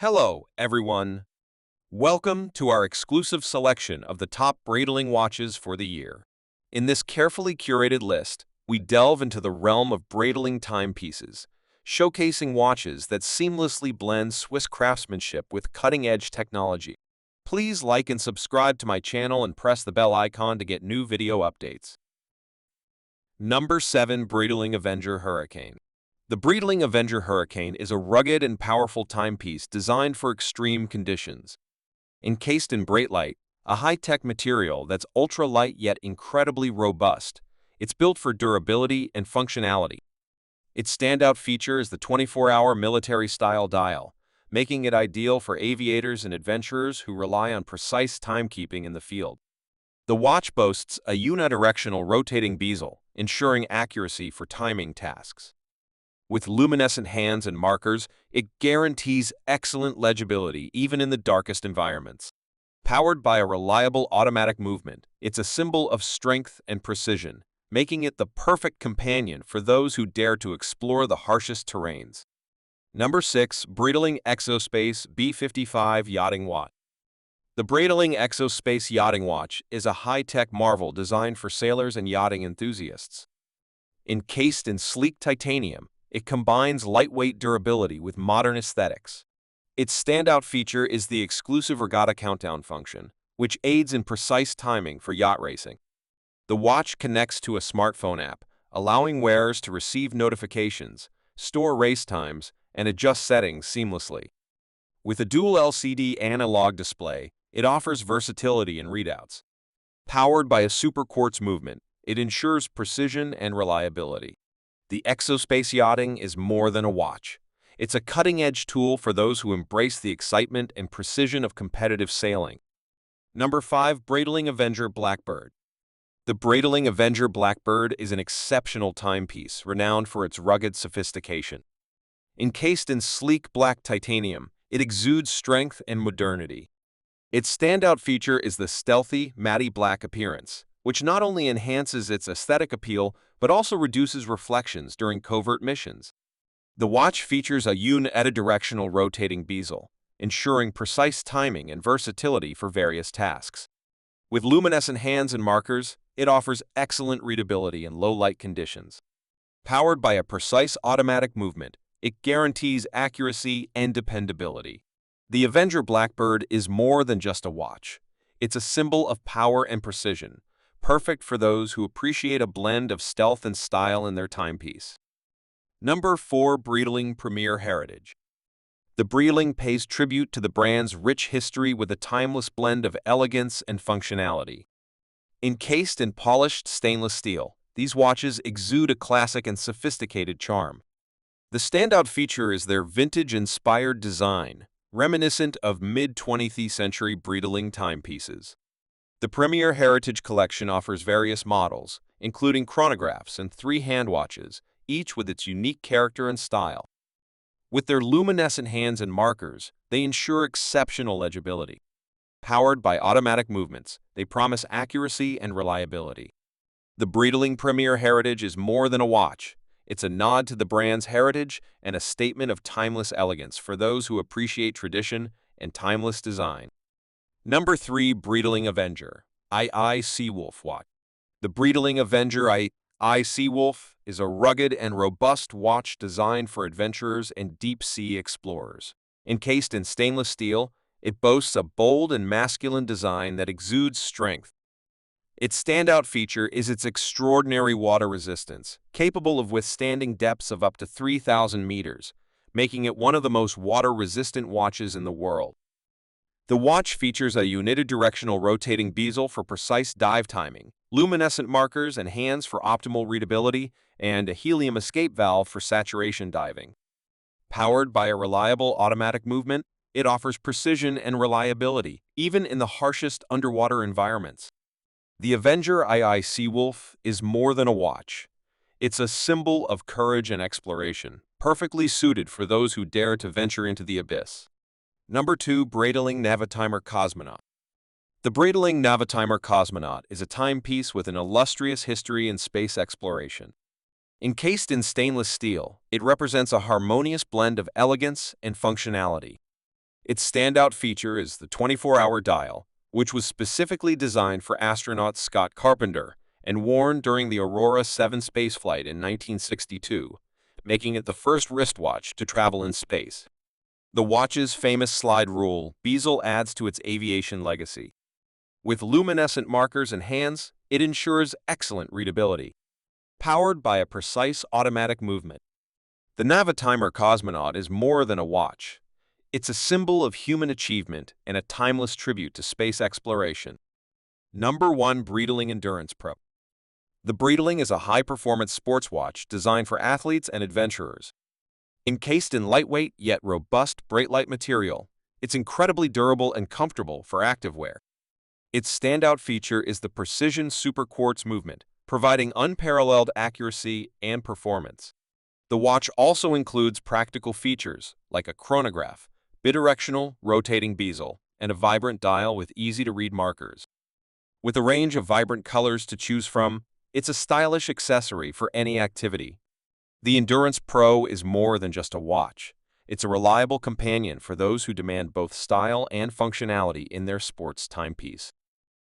Hello, everyone. Welcome to our exclusive selection of the top Breitling watches for the year. In this carefully curated list, we delve into the realm of Breitling timepieces, showcasing watches that seamlessly blend Swiss craftsmanship with cutting-edge technology. Please like and subscribe to my channel and press the bell icon to get new video updates. Number 7. Breitling Avenger Hurricane. The Breitling Avenger Hurricane is a rugged and powerful timepiece designed for extreme conditions. Encased in Breitling, a high-tech material that's ultra-light yet incredibly robust, it's built for durability and functionality. Its standout feature is the 24-hour military-style dial, making it ideal for aviators and adventurers who rely on precise timekeeping in the field. The watch boasts a unidirectional rotating bezel, ensuring accuracy for timing tasks. With luminescent hands and markers, it guarantees excellent legibility even in the darkest environments. Powered by a reliable automatic movement, it's a symbol of strength and precision, making it the perfect companion for those who dare to explore the harshest terrains. Number 6. Breitling Exospace B55 Yachting Watch. The Breitling Exospace Yachting Watch is a high-tech marvel designed for sailors and yachting enthusiasts. Encased in sleek titanium, it combines lightweight durability with modern aesthetics. Its standout feature is the exclusive regatta countdown function, which aids in precise timing for yacht racing. The watch connects to a smartphone app, allowing wearers to receive notifications, store race times, and adjust settings seamlessly. With a dual LCD analog display, it offers versatility in readouts. Powered by a super quartz movement, it ensures precision and reliability. The Exospace Yachting is more than a watch. It's a cutting-edge tool for those who embrace the excitement and precision of competitive sailing. Number 5. Breitling Avenger BlackBird. The Breitling Avenger BlackBird is an exceptional timepiece renowned for its rugged sophistication. Encased in sleek black titanium, it exudes strength and modernity. Its standout feature is the stealthy, matte black appearance, which not only enhances its aesthetic appeal but also reduces reflections during covert missions. The watch features a unidirectional rotating bezel, ensuring precise timing and versatility for various tasks. With luminescent hands and markers, it offers excellent readability in low-light conditions. Powered by a precise automatic movement, it guarantees accuracy and dependability. The Avenger BlackBird is more than just a watch. It's a symbol of power and precision, perfect for those who appreciate a blend of stealth and style in their timepiece. Number 4. Breitling Premier Heritage. The Breitling pays tribute to the brand's rich history with a timeless blend of elegance and functionality. Encased in polished stainless steel, these watches exude a classic and sophisticated charm. The standout feature is their vintage-inspired design, reminiscent of mid-20th century Breitling timepieces. The Premier Heritage Collection offers various models, including chronographs and 3 hand watches, each with its unique character and style. With their luminescent hands and markers, they ensure exceptional legibility. Powered by automatic movements, they promise accuracy and reliability. The Breitling Premier Heritage is more than a watch. It's a nod to the brand's heritage and a statement of timeless elegance for those who appreciate tradition and timeless design. Number 3. Breitling Avenger II Seawolf Watch. The Breitling Avenger II Seawolf is a rugged and robust watch designed for adventurers and deep-sea explorers. Encased in stainless steel, it boasts a bold and masculine design that exudes strength. Its standout feature is its extraordinary water resistance, capable of withstanding depths of up to 3,000 meters, making it one of the most water-resistant watches in the world. The watch features a unidirectional rotating bezel for precise dive timing, luminescent markers and hands for optimal readability, and a helium escape valve for saturation diving. Powered by a reliable automatic movement, it offers precision and reliability, even in the harshest underwater environments. The Avenger II Seawolf is more than a watch. It's a symbol of courage and exploration, perfectly suited for those who dare to venture into the abyss. Number 2. Breitling Navitimer Cosmonaut. The Breitling Navitimer Cosmonaut is a timepiece with an illustrious history in space exploration. Encased in stainless steel, it represents a harmonious blend of elegance and functionality. Its standout feature is the 24-hour dial, which was specifically designed for astronaut Scott Carpenter and worn during the Aurora 7 spaceflight in 1962, making it the first wristwatch to travel in space. The watch's famous slide rule bezel adds to its aviation legacy. With luminescent markers and hands, it ensures excellent readability. Powered by a precise automatic movement, the Navitimer Cosmonaut is more than a watch. It's a symbol of human achievement and a timeless tribute to space exploration. Number 1. Breitling Endurance Pro. The Breitling is a high-performance sports watch designed for athletes and adventurers. Encased in lightweight yet robust Breitling material, it's incredibly durable and comfortable for activewear. Its standout feature is the precision super quartz movement, providing unparalleled accuracy and performance. The watch also includes practical features like a chronograph, bidirectional rotating bezel, and a vibrant dial with easy-to-read markers. With a range of vibrant colors to choose from, it's a stylish accessory for any activity. The Endurance Pro is more than just a watch. It's a reliable companion for those who demand both style and functionality in their sports timepiece.